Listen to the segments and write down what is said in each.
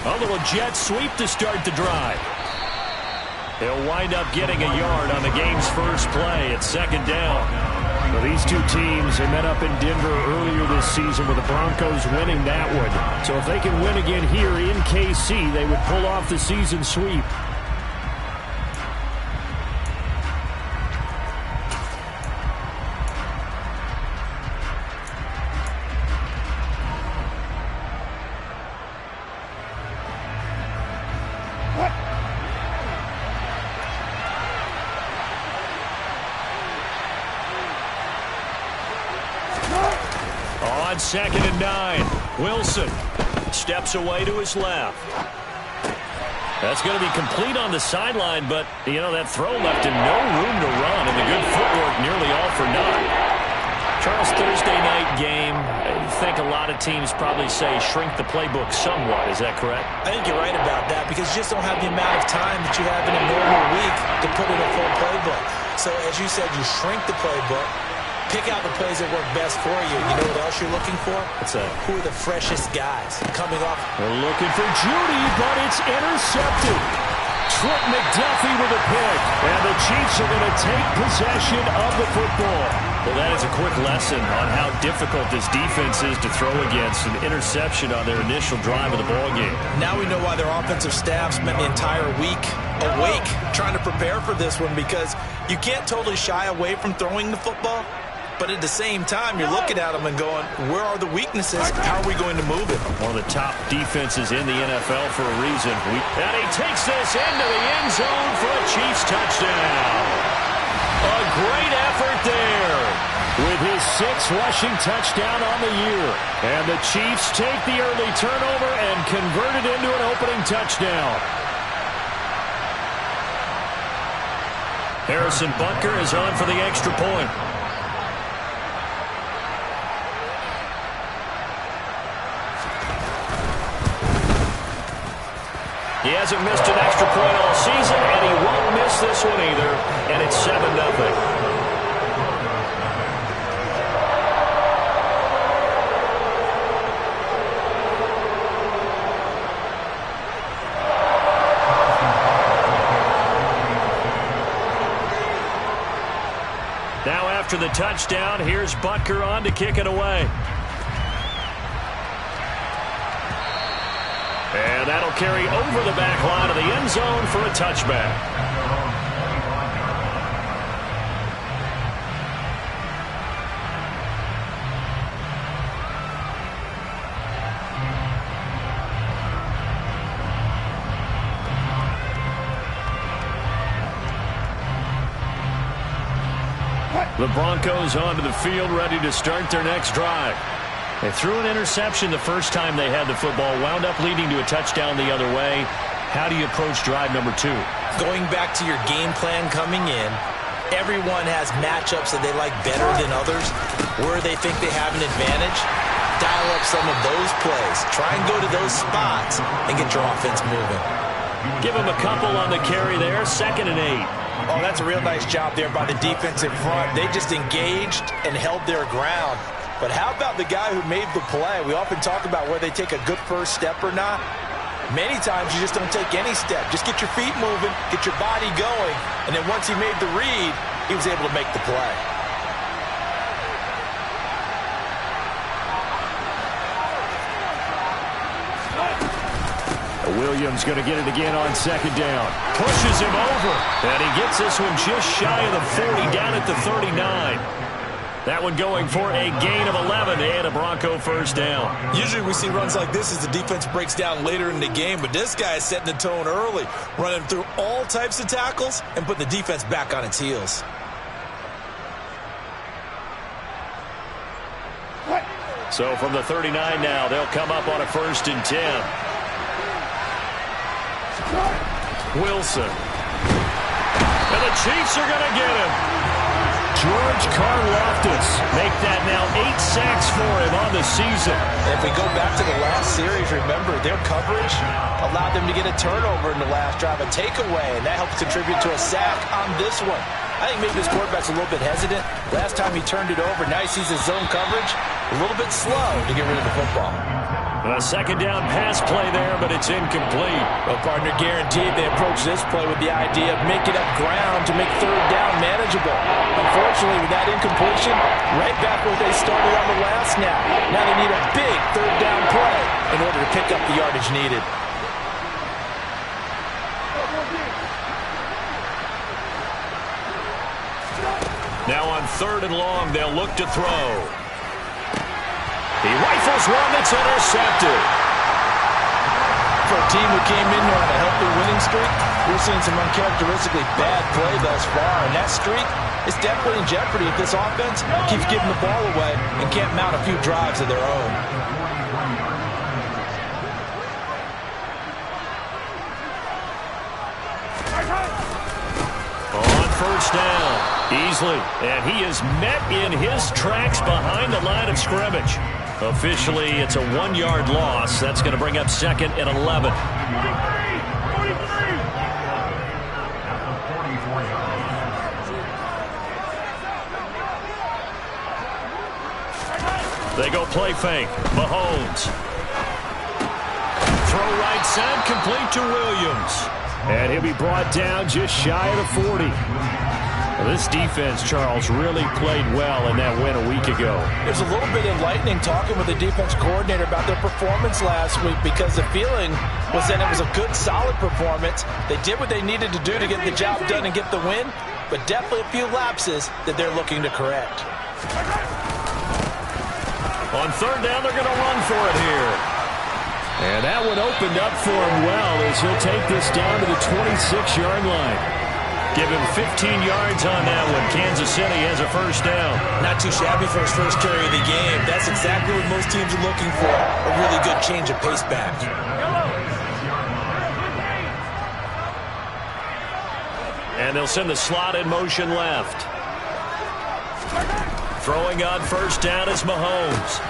A little jet sweep to start the drive. He'll wind up getting a yard on the game's first play at second down. Well, these two teams, they met up in Denver earlier this season with the Broncos winning that one. So if they can win again here in KC, they would pull off the season sweep. On 2nd and 9, Wilson steps away to his left. That's going to be complete on the sideline, but, you know, that throw left him no room to run, and the good footwork nearly all for naught. Charles, Thursday night game, I think a lot of teams probably say shrink the playbook somewhat. Is that correct? I think you're right about that because you just don't have the amount of time that you have in a normal week to put in a full playbook. So, as you said, you shrink the playbook. Pick out the plays that work best for you. You know what else you're looking for? What's that? Who are the freshest guys coming off? They're looking for Judy, but it's intercepted. Trent McDuffie with a pick. And the Chiefs are going to take possession of the football. Well, that is a quick lesson on how difficult this defense is to throw against. An interception on their initial drive of the ballgame. Now we know why their offensive staff spent the entire week awake trying to prepare for this one, because you can't totally shy away from throwing the football. But at the same time, you're looking at them and going, where are the weaknesses? How are we going to move it? One of the top defenses in the NFL for a reason. And he takes this into the end zone for a Chiefs touchdown. A great effort there. With his 6th rushing touchdown on the year. And the Chiefs take the early turnover and convert it into an opening touchdown. Harrison Butker is on for the extra point. He hasn't missed an extra point all season, and he won't miss this one either. And it's 7-0. Now after the touchdown, here's Butker on to kick it away. And that'll carry over the back line of the end zone for a touchback. The Broncos onto the field, ready to start their next drive. They threw an interception the first time they had the football, wound up leading to a touchdown the other way. How do you approach drive number 2? Going back to your game plan coming in, everyone has matchups that they like better than others, where they think they have an advantage. Dial up some of those plays. Try and go to those spots and get your offense moving. Give him a couple on the carry there, 2nd and 8. Oh, that's a real nice job there by the defense in front. They just engaged and held their ground. But how about the guy who made the play? We often talk about whether they take a good first step or not. Many times you just don't take any step. Just get your feet moving, get your body going, and then once he made the read, he was able to make the play. Williams going to get it again on 2nd down. Pushes him over. And he gets this one just shy of the 40, down at the 39. That one going for a gain of 11 and a Bronco first down. Usually we see runs like this as the defense breaks down later in the game, but this guy is setting the tone early, running through all types of tackles and putting the defense back on its heels. So from the 39 now, they'll come up on a 1st and 10. Wilson. And the Chiefs are going to get him. George Karlaftis make that now 8 sacks for him on the season. If we go back to the last series, remember, their coverage allowed them to get a turnover in the last drive, a takeaway, and that helped contribute to a sack on this one. I think maybe this quarterback's a little bit hesitant. Last time he turned it over, now he sees his zone coverage a little bit slow to get rid of the football. A second down pass play there, but it's incomplete. Well, partner, guaranteed they approach this play with the idea of making up ground to make third down manageable. Unfortunately, with that incompletion, right back where they started on the last snap. Now they need a big third down play in order to pick up the yardage needed. Now on 3rd and long, they'll look to throw. He rifles one that's intercepted. For a team who came in here on a healthy winning streak, we're seeing some uncharacteristically bad play thus far, and that streak is definitely in jeopardy if this offense keeps giving the ball away and can't mount a few drives of their own. On 1st down, Easley, and he is met in his tracks behind the line of scrimmage. Officially, it's a 1-yard loss. That's going to bring up 2nd and 11. They go play fake. Mahomes. Throw right side, complete to Williams. And he'll be brought down just shy of the 40. Well, this defense, Charles, really played well in that win a week ago. There's a little bit enlightening talking with the defense coordinator about their performance last week, because the feeling was that it was a good, solid performance. They did what they needed to do to get the job done and get the win, but definitely a few lapses that they're looking to correct. On 3rd down, they're going to run for it here. And that one opened up for him well as he'll take this down to the 26-yard line. Give him 15 yards on that one. Kansas City has a 1st down. Not too shabby for his first carry of the game. That's exactly what most teams are looking for. A really good change of pace back. And they'll send the slot in motion left. Throwing on 1st down is Mahomes.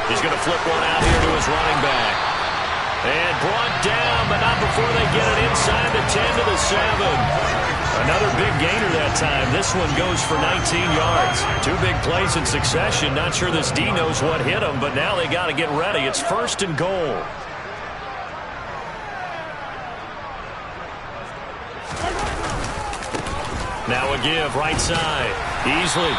He's going to flip one out here to his running back. And brought down, but not before they get it inside the 10 to the 7. Another big gainer that time. This one goes for 19 yards. 2 big plays in succession. Not sure this D knows what hit him, but now they got to get ready. It's 1st and goal. Now a give, right side. Easley.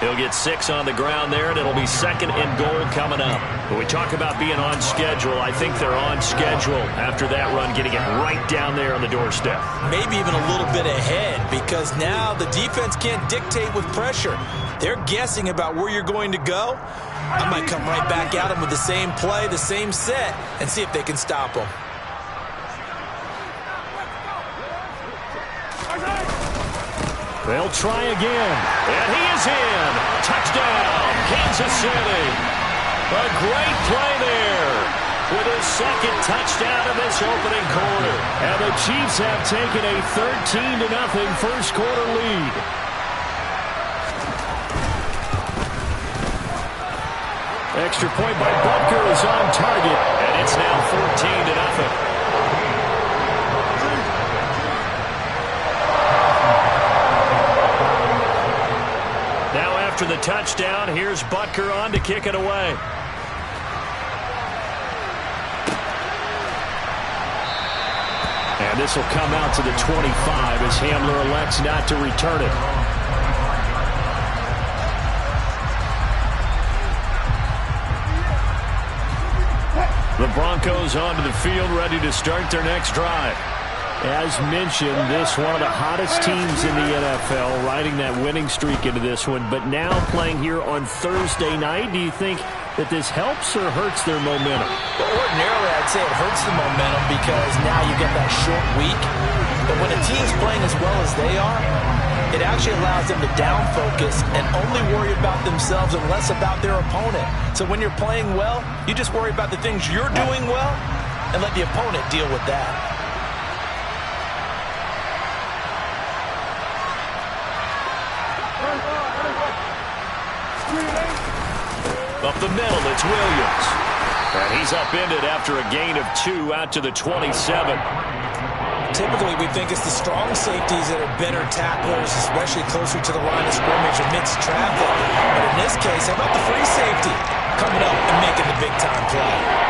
He'll get 6 on the ground there, and it'll be 2nd and goal coming up. When we talk about being on schedule, I think they're on schedule after that run, getting it right down there on the doorstep. Maybe even a little bit ahead, because now the defense can't dictate with pressure. They're guessing about where you're going to go. I might come right back at them with the same play, the same set, and see if they can stop them. They'll try again. And he is in. Touchdown, Kansas City. A great play there with his 2nd touchdown of this opening quarter. And the Chiefs have taken a 13-0 first quarter lead. Extra point by Butker is on target. And it's now 14-0. After the touchdown, here's Butker on to kick it away. And this will come out to the 25 as Hamler elects not to return it. The Broncos onto the field, ready to start their next drive. As mentioned, this one of the hottest teams in the NFL, riding that winning streak into this one, but now playing here on Thursday night. Do you think that this helps or hurts their momentum? Well, ordinarily, I'd say it hurts the momentum because now you get that short week. But when a team's playing as well as they are, it actually allows them to down focus and only worry about themselves and less about their opponent. So when you're playing well, you just worry about the things you're doing well and let the opponent deal with that. Up the middle, it's Williams. And he's upended after a gain of 2 out to the 27. Typically, we think it's the strong safeties that are better tacklers, especially closer to the line of scrimmage amidst traffic. But in this case, how about the free safety coming up and making the big-time play?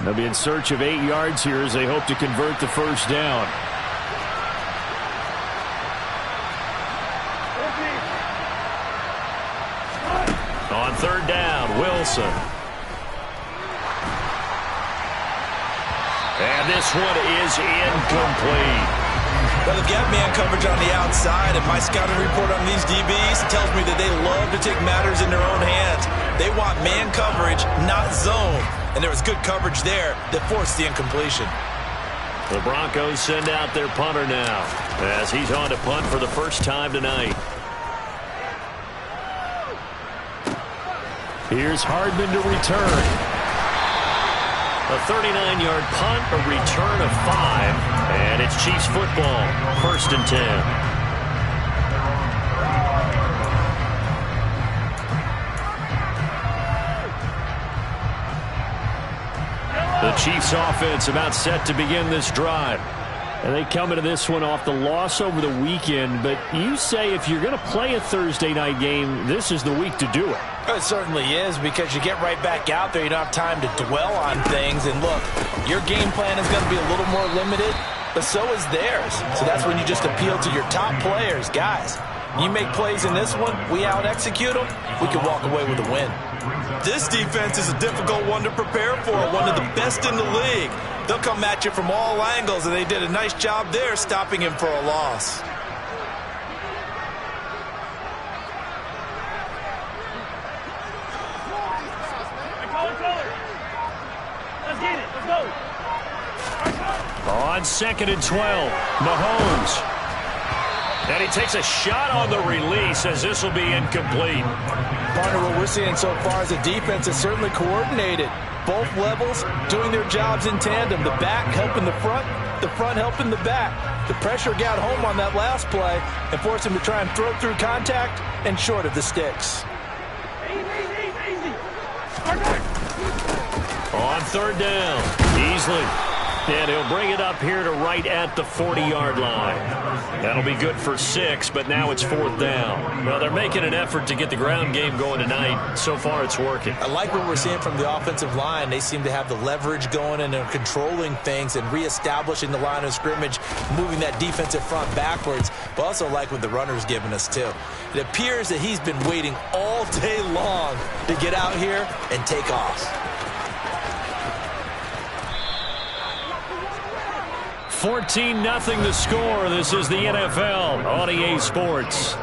They'll be in search of 8 yards here as they hope to convert the first down. On third down, Wilson. And this one is incomplete. Well, they've got man coverage on the outside, and my scouting report on these DBs tells me that they love to take matters in their own hands. They want man coverage, not zone. And there was good coverage there that forced the incompletion. The Broncos send out their punter now as he's on to punt for the first time tonight. Here's Hardman to return. A 39-yard punt, a return of 5, and it's Chiefs football, 1st and 10. The Chiefs offense about set to begin this drive. And they come into this one off the loss over the weekend, but you say if you're going to play a Thursday night game, this is the week to do it. It certainly is, because you get right back out there. You don't have time to dwell on things. And look, your game plan is going to be a little more limited, but so is theirs. So that's when you just appeal to your top players. Guys, you make plays in this one, we out-execute them, we can walk away with a win. This defense is a difficult one to prepare for, one of the best in the league. They'll come at you from all angles, and they did a nice job there stopping him for a loss. On 2nd and 12, Mahomes. And he takes a shot on the release as this will be incomplete. Partner, what we're seeing so far as a defense is certainly coordinated. Both levels doing their jobs in tandem. The back helping the front helping the back. The pressure got home on that last play and forced him to try and throw through contact and short of the sticks. On third down, Beasley. And he'll bring it up here to right at the 40-yard line. That'll be good for 6, but now it's 4th down. Well, they're making an effort to get the ground game going tonight. So far, it's working. I like what we're seeing from the offensive line. They seem to have the leverage going, and they're controlling things and reestablishing the line of scrimmage, moving that defensive front backwards. But also like what the runner's giving us, too. It appears that he's been waiting all day long to get out here and take off. 14-0 the score. This is the NFL on EA Sports.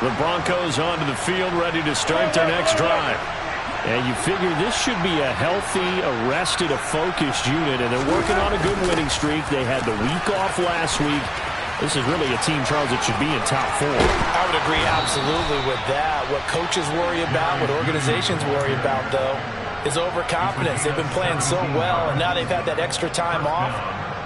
The Broncos onto the field, ready to start their next drive. And you figure this should be a healthy, arrested, a focused unit, and they're working on a good winning streak. They had the week off last week. This is really a team, Charles, that should be in top 4. I would agree absolutely with that. What coaches worry about, what organizations worry about, though, is overconfidence. They've been playing so well, and now they've had that extra time off.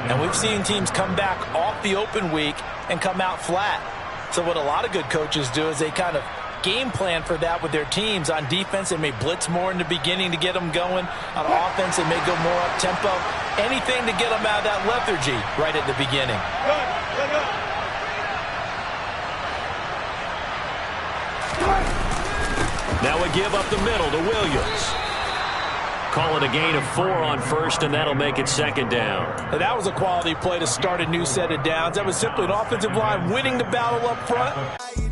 And we've seen teams come back off the open week and come out flat. So what a lot of good coaches do is they kind of game plan for that with their teams. On defense, they may blitz more in the beginning to get them going. On offense, they may go more up-tempo. Anything to get them out of that lethargy right at the beginning. Now we give up the middle to Williams. Call it a gain of 4 on first, and that'll make it 2nd down. And that was a quality play to start a new set of downs. That was simply an offensive line winning the battle up front.